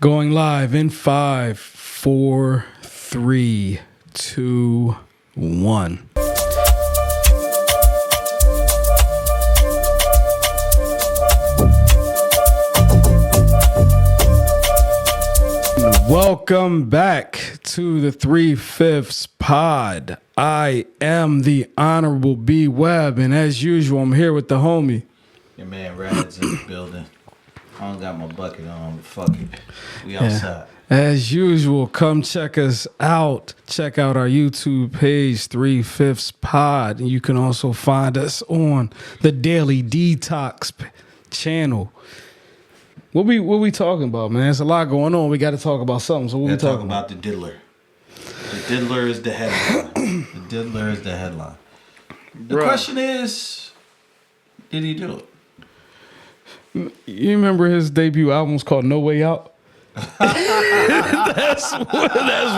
Going live in 5, 4, 3, 2, 1. Welcome back to the 3/5 pod. I am the Honorable B.Webb, and as usual, I'm here with the homie. Your man Rad's in the building. I don't got my bucket on, but fuck it. We outside. As usual, come check us out. Check out our YouTube page, 3/5 pod. And you can also find us on the Daily Detox channel. What we talking about, man? There's a lot going on. We got to talk about something. So what we talking about? The diddler. The diddler is the headline. The diddler is the headline. The question is, did he do it? You remember his debut album was called No Way Out? that's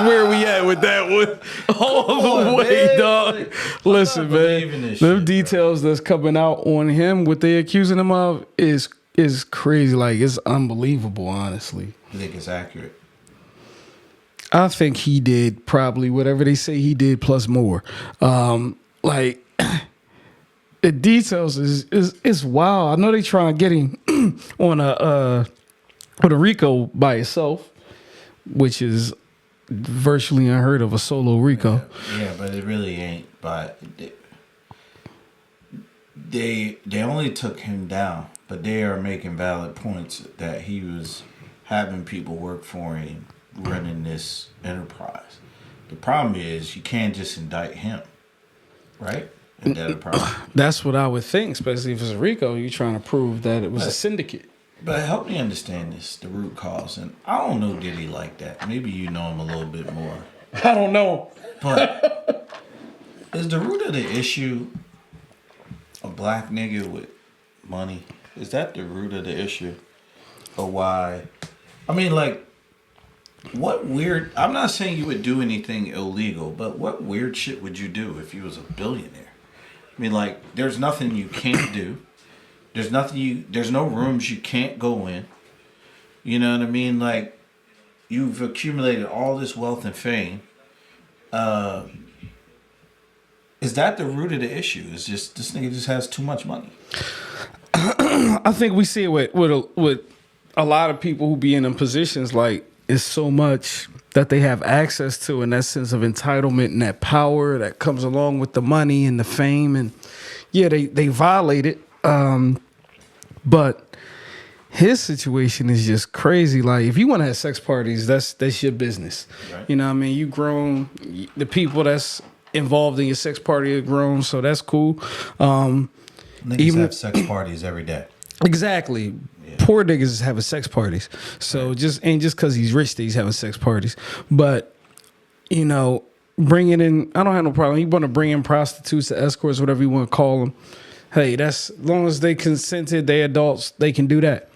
where we at with that one. All the way, man. Dog. Listen, man. Them details that's coming out on him, what they accusing him of, is crazy. Like, it's unbelievable, honestly. You think it's accurate? I think he did probably whatever they say he did plus more. Like, the details is wild. I know they try and get him on a Rico by itself, which is virtually unheard of, a solo Rico. Yeah, but it really ain't. But they only took him down, but they are making valid points that he was having people work for him, running this enterprise. The problem is you can't just indict him, right? That's what I would think, especially if it's a Rico. You're trying to prove that it was a syndicate. But help me understand this, the root cause. And I don't know Diddy like that. Maybe you know him a little bit more. I don't know. But is the root of the issue a black nigga with money? Is that the root of the issue? Or why? I mean, like, what weird... I'm not saying you would do anything illegal, but what weird shit would you do if you was a billionaire? I mean, like, there's nothing you can't do. There's no rooms you can't go in. You know what I mean? Like, you've accumulated all this wealth and fame. Is that the root of the issue? It's just, this nigga just has too much money. I think we see it with a lot of people who be in them positions. Like, it's so much that they have access to, and that sense of entitlement and that power that comes along with the money and the fame. And yeah, they violate it. But his situation is just crazy. Like, if you want to have sex parties, that's your business. Right. You know what I mean? You grown. The people that's involved in your sex party are grown, so that's cool. Niggas have sex parties every day. Exactly. Yeah. Poor niggas is having sex parties. So right. Just because he's rich that he's having sex parties. But, you know, bringing in, I don't have no problem. You want to bring in prostitutes, escorts, whatever you want to call them. Hey, that's, as long as they consented, they adults, they can do that.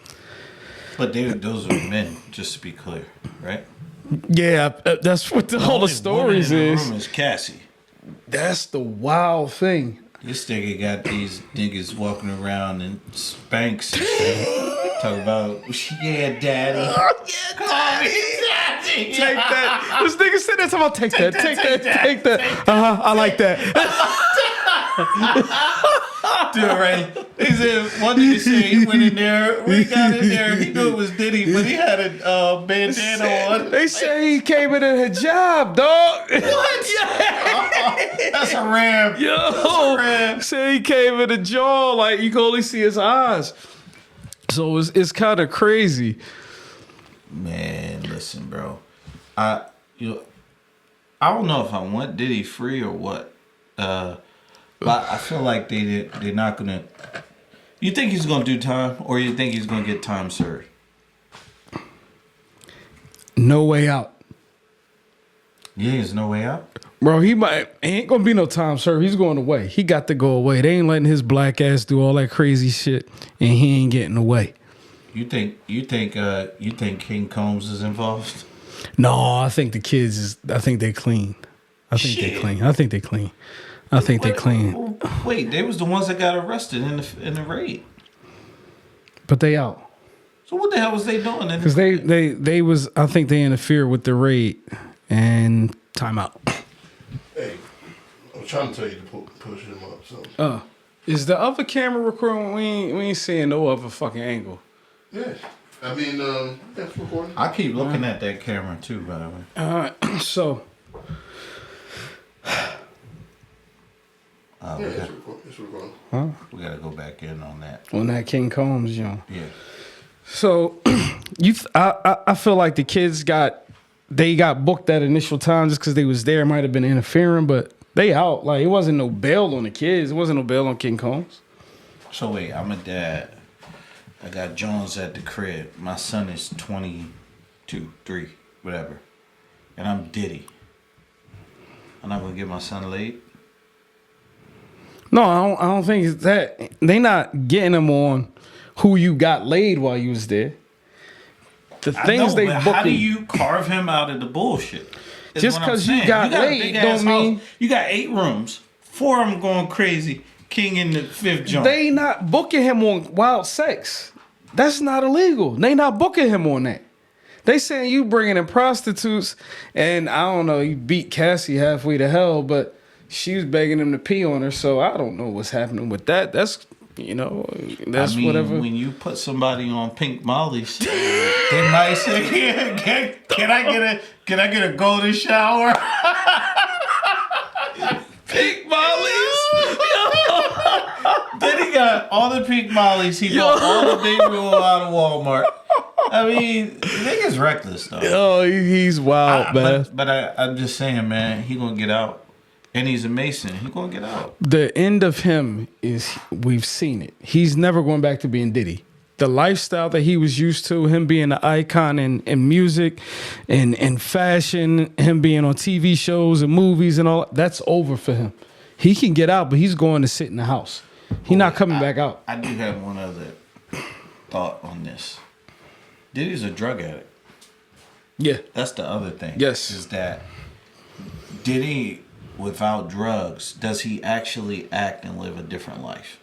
But those are men, just to be clear, right? Yeah, that's what all the stories in is. The room is Cassie. That's the wild thing. This nigga got these niggas walking around in Spanx and shit. Talk about, yeah, daddy. Oh, yeah, daddy. Take that. This nigga said that. About take that. I like that. Dude, right? He said, one nigga said he went in there. When he got in there, he knew it was Diddy, but he had a bandana on. They say he came in a hijab, dog. What? Yeah. That's a ram. Yo. That's a ram. Say he came in a jaw, like you can only see his eyes. So it's kind of crazy. Man, listen, bro. I don't know if I want Diddy free or what. But I feel like they're not gonna. You think he's gonna do time, or you think he's gonna get time served? No way out. Yeah, there's no way out. Bro, he ain't gonna be no time served. He's going away. He got to go away. They ain't letting his black ass do all that crazy shit, and he ain't getting away. You think King Combs is involved? No, I think the kids I think they clean. I think they clean. Wait, they was the ones that got arrested in the raid. But they out. So what the hell was they doing? Because they was, I think they interfered with the raid and timeout. Hey, I'm trying to tell you to push him up. So. Is the other camera recording? We ain't seeing no other fucking angle. Yeah. I mean, that's recording. I keep looking at that camera too, by the way. All right, so. Yeah, it's recording. It's recording. Huh? We gotta go back in on that. On that King Combs, Yeah. So, I feel like the kids got booked that initial time just because they was there. Might have been interfering, but they out. Like, it wasn't no bail on the kids. It wasn't no bail on King Combs. So wait, I'm a dad. I got Jones at the crib. My son is 22, 3, whatever. And I'm Diddy. I'm not gonna get my son laid. No, I don't think it's that. They not getting them on who you got laid while you was there. The things they but booking. how do you carve him out of the bullshit? Is Just what I'm 'cause you saying. got a laid big-ass don't mean- house. You got 8 rooms. 4 of them going crazy. King in the 5th joint. They not booking him on wild sex. That's not illegal. They not booking him on that. They saying you bringing in prostitutes, and I don't know, you beat Cassie halfway to hell, but she was begging him to pee on her, so I don't know what's happening with that. That's, that's I mean, whatever. when you put somebody on Pink Molly's, they might say, "Can I get a golden shower?" Pink Molly's. Then he got all the Pink Molly's. He bought all the baby oil out of Walmart. I mean, nigga's reckless though. Oh, he's wild, man. But I'm just saying, man, he gonna get out. And he's a Mason. He gonna get out. The end of him is, we've seen it. He's never going back to being Diddy. The lifestyle that he was used to, him being an icon in music and fashion, him being on TV shows and movies and all, that's over for him. He can get out, but he's going to sit in the house. He's not coming back out. I do have one other thought on this. Diddy's a drug addict. Yeah. That's the other thing. Yes. Is that Diddy, without drugs, does he actually act and live a different life?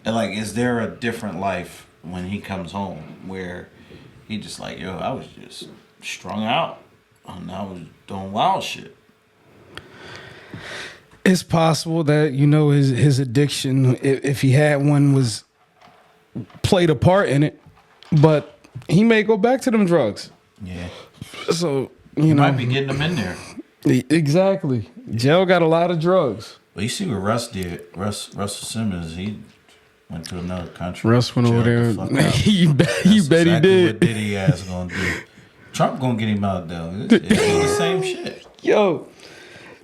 And like, is there a different life when he comes home where he just like, yo, I was just strung out and I was doing wild shit? It's possible that, his addiction, if he had one, was played a part in it, but he may go back to them drugs. Yeah. So, He might be getting them in there. Exactly. Jail got a lot of drugs. Well, you see what Russ did. Russell Simmons, he went to another country. Russ went over there. Chilled the fuck out. you bet Exactly he did. What Diddy ass gonna do? Trump gonna get him out though. It's the same shit. Yo,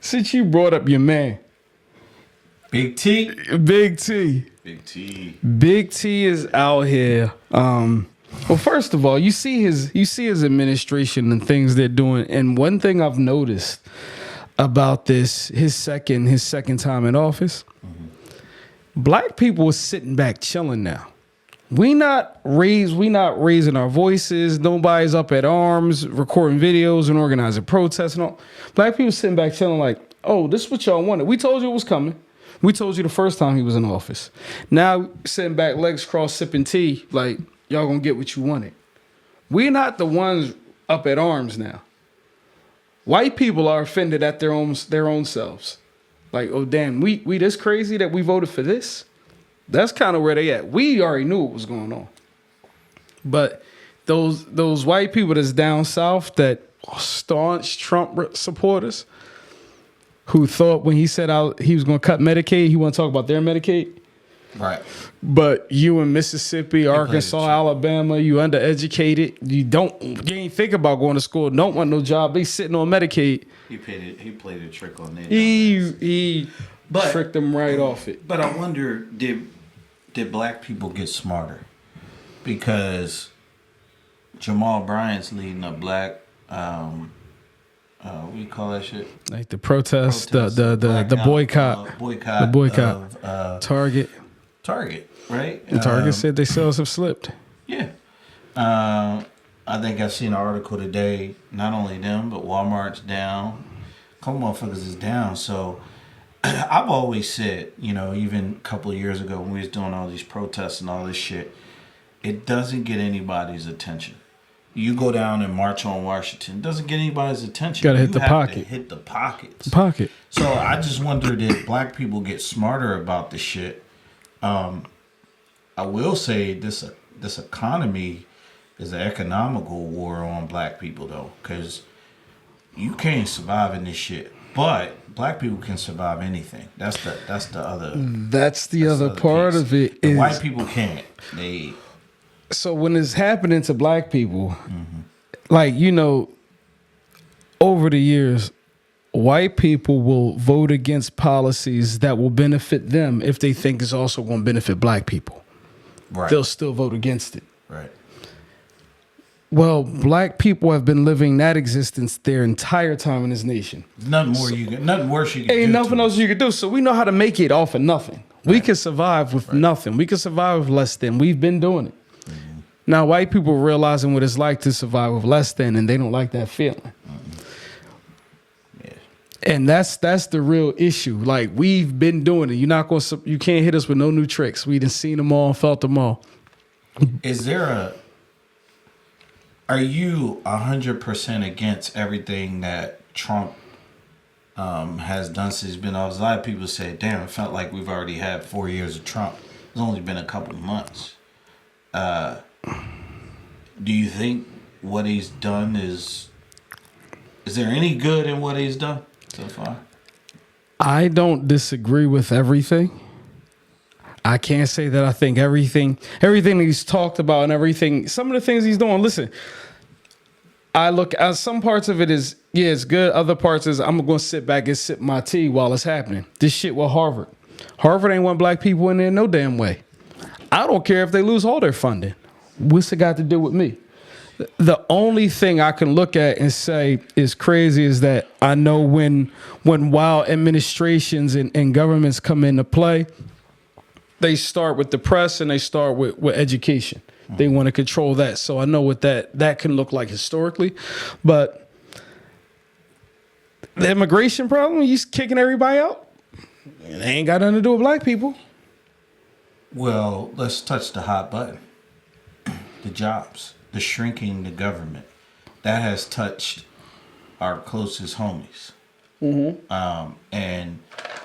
since you brought up your man, Big T. Big T. Big T. Big T is out here. Well, first of all, you see his administration and things they're doing, and one thing I've noticed about this, his second time in office, black people are sitting back chilling now. We not raising our voices. Nobody's up at arms, recording videos and organizing protests and all. Black people sitting back chilling like, oh, this is what y'all wanted. We told you it was coming. We told you the first time he was in office. Now sitting back, legs crossed, sipping tea, like, y'all gonna get what you wanted. We're not the ones up at arms now. White people are offended at their own selves. Like, oh damn, we this crazy that we voted for this? That's kind of where they at. We already knew what was going on. But those white people that's down south that are staunch Trump supporters who thought when he said he was going to cut Medicaid, he want to talk about their Medicaid. Right. But you in Mississippi, Arkansas, Alabama, you undereducated. You ain't think about going to school. Don't want no job. They sitting on Medicaid. He played a trick on that. He tricked them right off it. But I wonder, did black people get smarter? Because Jamal Bryant's leading a black what do you call that shit? Like the protest, the boycott. The boycott. Of, Target, right? And Target said their sales have slipped. Yeah. I think I seen an article today, not only them, but Walmart's down. A couple motherfuckers is down. So I've always said, even a couple of years ago when we was doing all these protests and all this shit, it doesn't get anybody's attention. You go down and march on Washington, it doesn't get anybody's attention. Gotta hit You the have pocket. to hit the pockets. Pocket. So I just wondered if black people get smarter about the shit. I will say this economy is an economical war on black people though, because you can't survive in this shit. But black people can survive anything. That's the other. That's the other part piece. of it. The Is, white people can't. They. so when it's happening to black people, like, you know, over the years, white people will vote against policies that will benefit them if they think it's also going to benefit black people. Right. They'll still vote against it. Right. Well, black people have been living that existence their entire time in this nation. Nothing worse you can do. Ain't nothing to else us. you can do. So we know how to make it off of nothing. We can survive with nothing. We can survive with less than. We've been doing it. Now, white people realizing what it's like to survive with less than, and they don't like that feeling. Yeah. And that's the real issue. Like, we've been doing it. You can't hit us with no new tricks. We done seen them all, felt them all. Are you 100% against everything that Trump has done since he's been off? A lot of people say, damn, it felt like we've already had 4 years of Trump. It's only been a couple of months. Do you think what he's done is there any good in what he's done so far? I don't disagree with everything. I can't say that I think everything that he's talked about and everything, some of the things he's doing, listen, I look at some parts of it is, yeah, it's good. Other parts is I'm going to sit back and sip my tea while it's happening. This shit with Harvard. Harvard ain't want black people in there no damn way. I don't care if they lose all their funding. What's it got to do with me? The only thing I can look at and say is crazy is that I know when wild administrations and governments come into play, they start with the press and they start with education. They want to control that. So I know what that can look like historically. But the immigration problem, he's kicking everybody out. It ain't got nothing to do with black people. Well, let's touch the hot button. The jobs, the shrinking the government. That has touched our closest homies. And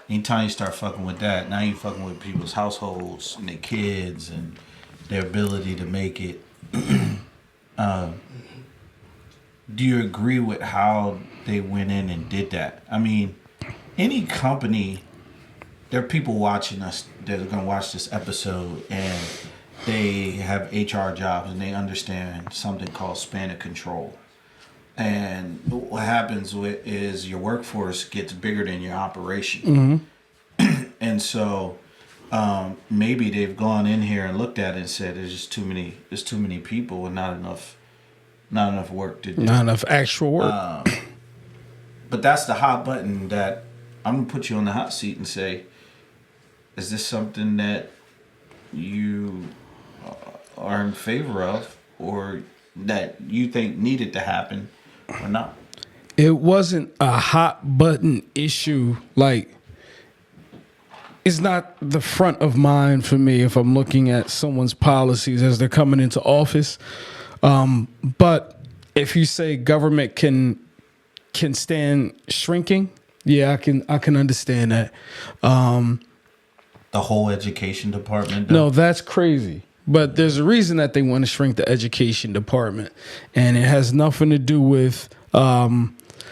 anytime you start fucking with that, now you fucking with people's households and their kids and their ability to make it. Do you agree with how they went in and did that? I mean, any company, there are people watching us that are going to watch this episode and they have HR jobs and they understand something called span of control. And what happens is your workforce gets bigger than your operation. And so maybe they've gone in here and looked at it and said there's too many people and not enough work to do. Not enough actual work. But that's the hot button that I'm going to put you on the hot seat and say, is this something that you are in favor of or that you think needed to happen or not? It wasn't a hot button issue. Like, it's not the front of mind for me if I'm looking at someone's policies as they're coming into office. But if you say government can stand shrinking, yeah, I can understand that. The whole education department? No, that's crazy. But there's a reason that they want to shrink the education department, and it has nothing to do with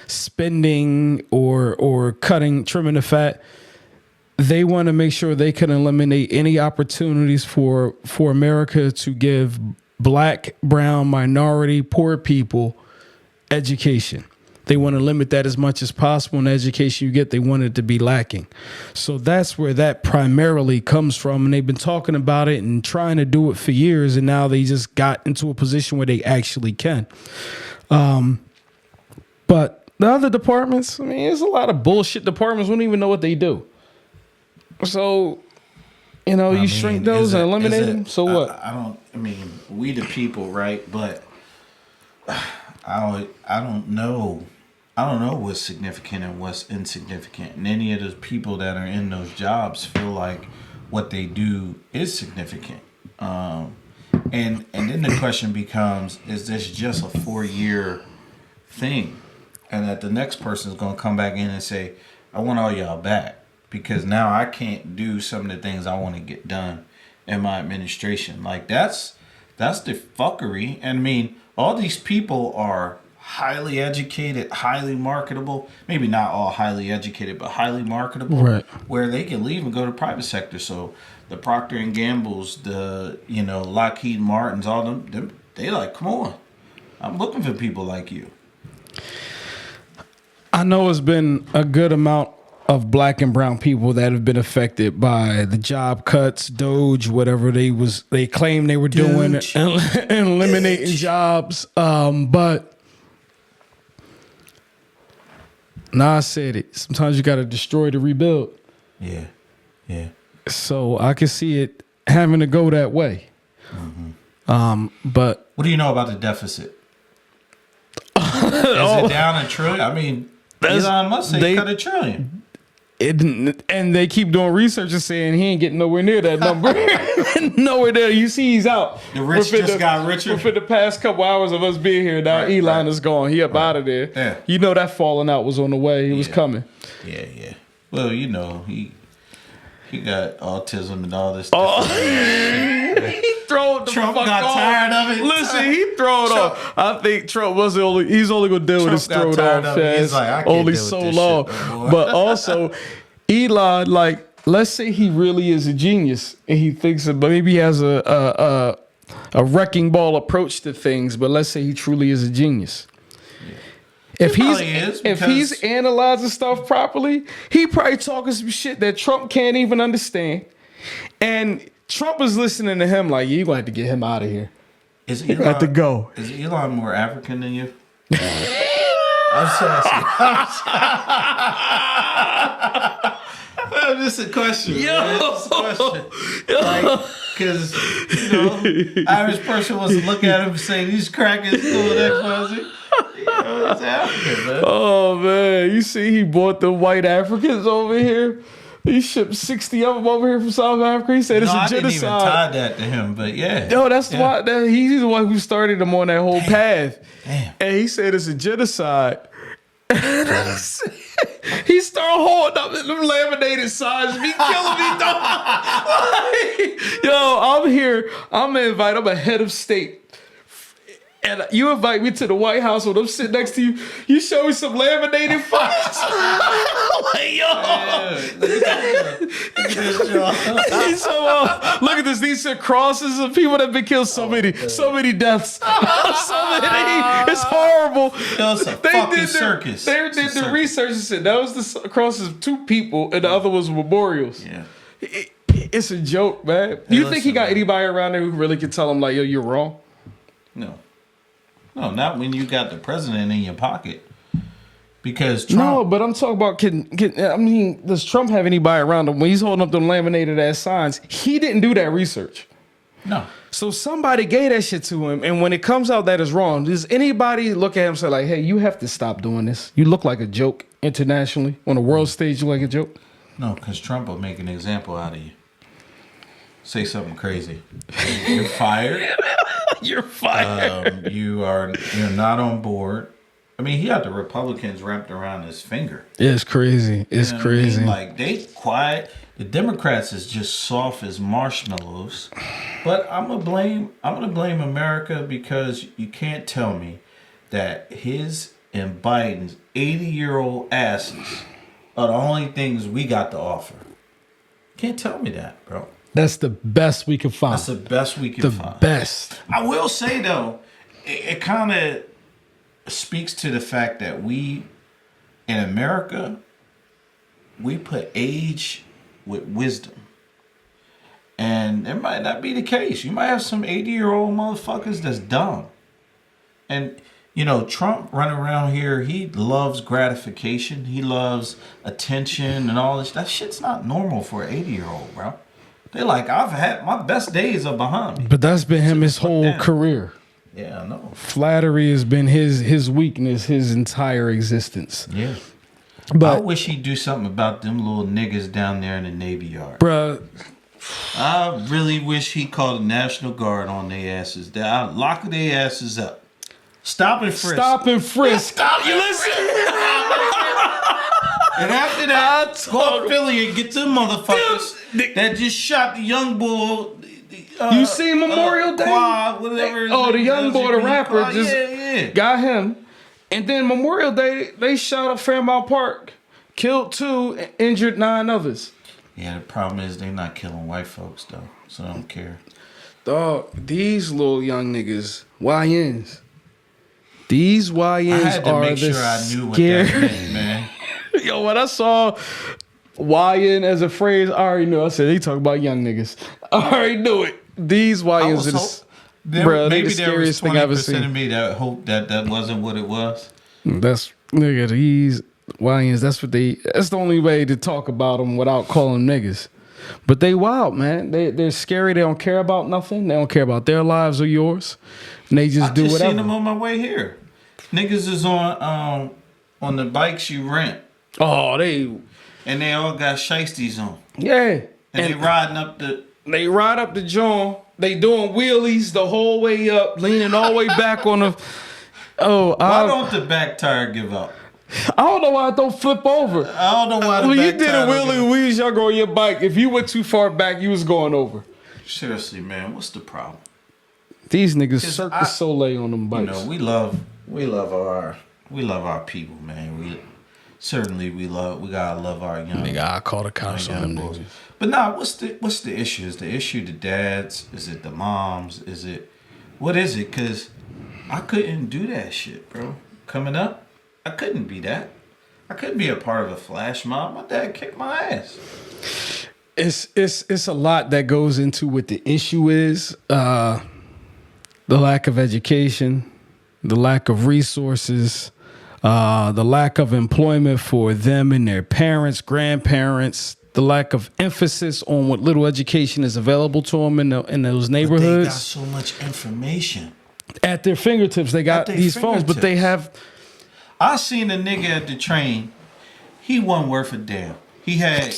spending or trimming the fat. They want to make sure they can eliminate any opportunities for America to give black, brown, minority, poor people education. They want to limit that as much as possible. And the education you get, they want it to be lacking. So that's where that primarily comes from. And they've been talking about it and trying to do it for years. And now they just got into a position where they actually can. But the other departments, I mean, there's a lot of bullshit departments. We don't even know what they do. So, you shrink those and eliminate them. So what? I mean, we the people, right? But I don't know. I don't know what's significant and what's insignificant. And any of those people that are in those jobs feel like what they do is significant. And then the question becomes, is this just a 4-year thing? And that the next person is going to come back in and say, I want all y'all back. Because now I can't do some of the things I want to get done in my administration. Like, that's the fuckery. And I mean, all these people are highly educated, highly marketable. Maybe not all highly educated, but highly marketable. Right. Where they can leave and go to private sector. So the Procter and Gamble's, the Lockheed Martins, all them, they like, come on, I'm looking for people like you. I know it's been a good amount of black and brown people that have been affected by the job cuts, Doge, whatever they claim they were doing, and eliminating jobs. But I said it. Sometimes you got to destroy to rebuild. Yeah. So I can see it having to go that way. Mm-hmm. But what do you know about the deficit? Is it down $1 trillion? I mean, Elon Musk said cut $1 trillion. And they keep doing research and saying he ain't getting nowhere near that number. Nowhere there. You see, he's out. The rich just got richer. Within the past couple hours of us being here, now Elon is gone. He up out of there. Yeah. You know that falling out was on the way. He was coming. Yeah. Well, he got autism and all this stuff. He throwed the Trump fuck got off. tired of it. Listen, he threw it off. I think Trump was he's only gonna deal with his Trump throat got tired off of it. He's fast. like, I can't Only deal with so this long. shit no more. But also, Elon, like, let's say he really is a genius and he thinks that maybe he has a wrecking ball approach to things, but let's say he truly is a genius. If he's analyzing stuff properly, he probably talking some shit that Trump can't even understand. And Trump is listening to him like, you're going to have to get him out of here. Is Elon, have to go. Is Elon more African than you? I'm just asking. Just a question. Just a question. Like, because, average person wants to look at him and say, these crackers doing X, Y, Z. It's African, man. Oh, man. You see, he bought the white Africans over here. He shipped 60 of them over here from South Africa. He said it's a genocide. I didn't even tie that to him, but yeah. No, that's why he's the one who started him on that whole path. Damn. And he said it's a genocide. He started holding up them laminated signs. Be killing me, dog. Like, yo, I'm here. I'm a head of state. And you invite me to the White House when I'm sitting next to you. You show me some laminated files. Like, yo. Look at this, Joe. Look at this. These are crosses of people that have been killed. So many deaths. So many. It's horrible. It's a fucking circus. They did the research and said that was the crosses of 2 people and the other was memorials. Yeah. It's a joke, man. Do you think he got anybody around there who really could tell him, like, yo, you're wrong? No, not when you got the president in your pocket. Because Trump... No, but I'm talking about, does Trump have anybody around him? When he's holding up them laminated ass signs, he didn't do that research. No. So somebody gave that shit to him, and when it comes out that is wrong, does anybody look at him and say, like, hey, you have to stop doing this? You look like a joke internationally. On the world stage, you look like a joke? No, because Trump will make an example out of you. Say something crazy. You're fired. You're fired. You're not on board. I mean, he had the Republicans wrapped around his finger. It's crazy. It's crazy. I mean? Like, they quiet. The Democrats is just soft as marshmallows. But I'm gonna blame America, because you can't tell me that his and Biden's 80-year-old asses are the only things we got to offer. Can't tell me that, bro. That's the best we can find. That's the best we can find. The best. I will say, though, it kind of speaks to the fact that we, in America, we put age with wisdom. And it might not be the case. You might have some 80-year-old motherfuckers that's dumb. And, Trump running around here, he loves gratification. He loves attention and all this. That shit's not normal for an 80-year-old, bro. They're like, I've had my best days are behind me. But that's been him his whole career. Yeah, I know. Flattery has been his weakness, his entire existence. Yeah. But I wish he'd do something about them little niggas down there in the Navy Yard. Bruh, I really wish he called the National Guard on their asses. I'd lock their asses up. Stop and frisk. Stop and frisk. Stop you and listen. And after that, go to Philly and get them motherfuckers that just shot the young boy. You seen Memorial Day? Quad, whatever. The young boy, the rapper, Quad. just got him. And then Memorial Day, they shot up Fairmount Park, killed 2, and injured 9 others. Yeah, the problem is they're not killing white folks though, so I don't care. Dog, these little young niggas, YNs. These YNs I had to are make the sure I knew what that meant, man. Yo, when I saw YN as a phrase, I already knew. I said, they talk about young niggas. I already knew it. These YNs are maybe the there was scariest thing I've ever 20% seen. of me that hoped that wasn't what it was. That's, nigga, these YNs, that's the only way to talk about them without calling them niggas. But they wild, man. They're scary. They don't care about nothing. They don't care about their lives or yours. And they just do I just whatever. seen them on my way here. Niggas is on the bikes you rent. Oh, And they all got shiesties on. yeah. And they riding up the... They ride up the joint. They doing wheelies the whole way up, leaning all the way back on the... Oh, Why don't the back tire give up? I don't know why it don't flip over. I don't know why the When you back did a tire don't wheelie give up. wheeze, y'all go on your bike. If you went too far back, you was going over. Seriously, man, what's the problem? These niggas 'Cause Cirque du Soleil on them You bikes. know, we love our people, man. We gotta love our young. Nigga, I call the cops on them boys. niggas. But nah, what's the issue? Is the issue the dads? Is it the moms? What is it? Cause I couldn't do that shit, bro. Coming up, I couldn't be that. I couldn't be a part of a flash mob. My dad kicked my ass. It's a lot that goes into what the issue is. The lack of education, the lack of resources, the lack of employment for them and their parents, grandparents, the lack of emphasis on what little education is available to them in those neighborhoods. But they got so much information at their fingertips. They got these phones, but they have... I seen a nigga at the train. He wasn't worth a damn. He had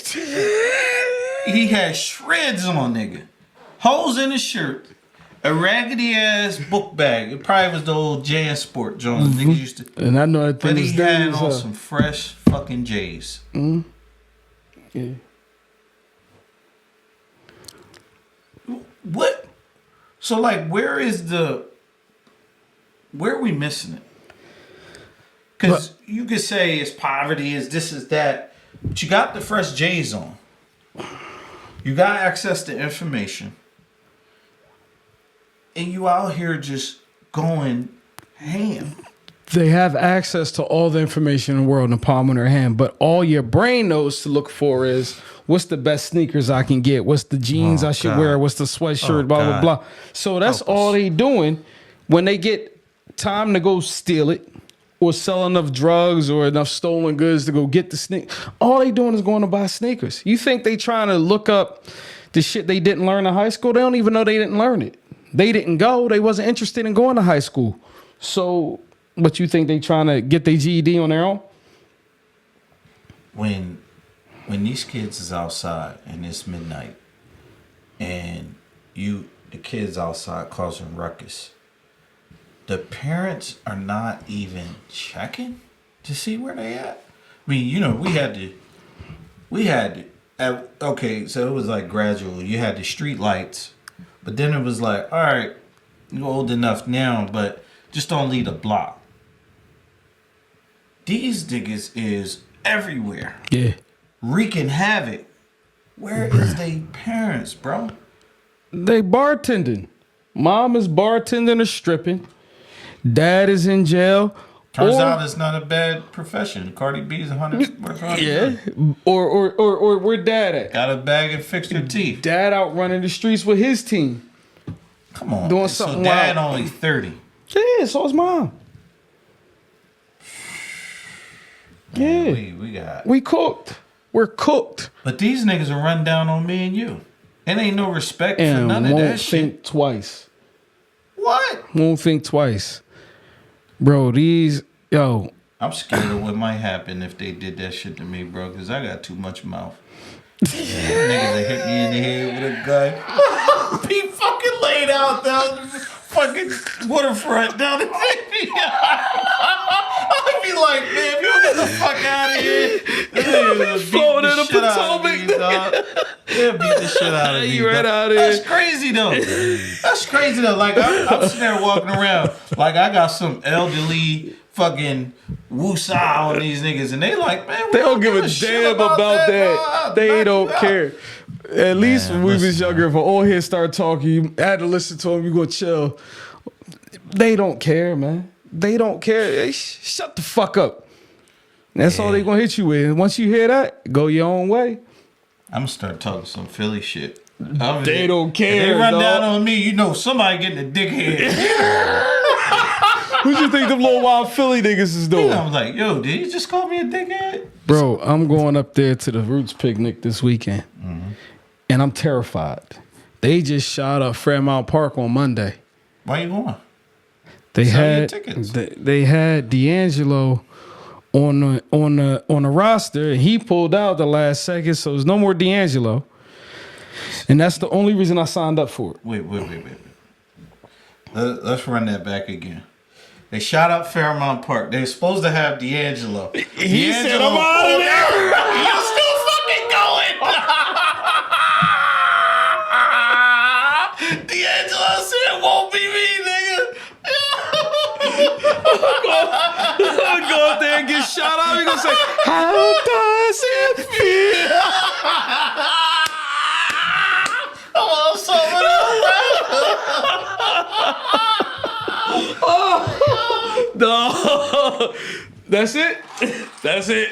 shreds on, nigga. Holes in his shirt. A raggedy ass book bag. It probably was the old JanSport joint. Niggas used to. And I know that thing But he is had dirty as on hell. some fresh fucking J's. Yeah. What? So like, where are we missing it? Because you could say it's poverty, it's this, is that, but you got the fresh J's on. You got access to information. And you out here just going ham. They have access to all the information in the world in the palm of their hand, but all your brain knows to look for is what's the best sneakers I can get, what's the jeans I should wear, what's the sweatshirt, blah, blah, blah. So that's all they doing. When they get time to go steal it or sell enough drugs or enough stolen goods to go get the sneakers, all they doing is going to buy sneakers. You think they trying to look up the shit they didn't learn in high school? They don't even know they didn't learn it. They didn't go. They wasn't interested in going to high school. So... But you think they trying to get their GED on their own? When these kids is outside and it's midnight and the kids outside causing ruckus, the parents are not even checking to see where they at. I mean, you know, we had okay, so it was like gradual. You had the street lights, but then it was like, all right, you're old enough now, but just don't leave the block. These niggas is everywhere. Yeah. Wreaking havoc. Where is they parents, bro? They bartending. Mom is bartending or stripping. Dad is in jail. Turns out it's not a bad profession. Cardi B is 100. Yeah. Or where dad at? Got a bag and fixed her teeth. Dad out running the streets with his team. Come on. Doing so something dad wild. only 30. Yeah, so is mom. Yeah. We cooked. We're cooked. But these niggas will run down on me and you. It ain't no respect for And none of won't that think shit. twice. What? Won't think twice. Bro, I'm scared of what might happen if they did that shit to me, bro, because I got too much mouth. Niggas that hit me in the head with a gun. He fucking laid out down the fucking waterfront down the city. I'd be like, man, if you don't get the fuck out of here, Floating in the Potomac. They'll beat the shit out of me. You right out of That's here. crazy though. That's crazy though. Like I'm sitting there walking around, like I got some elderly fucking woosah on these niggas, and they like, man, They don't give a shit damn about that. bro. They Knock don't you out. care. At least when we was listen, younger, if an old head start talking, you had to listen to him. You go chill. They don't care, man. They don't care. Hey, shut the fuck up. That's all they gonna hit you with. And once you hear that, go your own way. I'm gonna start talking some Philly shit. They don't If care. they run dog. down on me, you know somebody getting a dickhead. What you think them little wild Philly niggas is doing? I was like, yo, did you just call me a dickhead? Bro, I'm going up there to the Roots picnic this weekend, and I'm terrified. They just shot up Fairmount Park on Monday. Why you going? They Sell your had tickets. they had D'Angelo on the roster, and he pulled out the last second, so there's no more D'Angelo, and that's the only reason I signed up for it. Wait. Let's run that back again. They shot up Fairmount Park. They were supposed to have D'Angelo. He said, "I'm out of there." You're still fucking going. D'Angelo said, "Won't be me, nigga." I'm gonna go up there and get shot out. You're gonna say, "How does it feel?" I want some of that. No, that's it. That's it.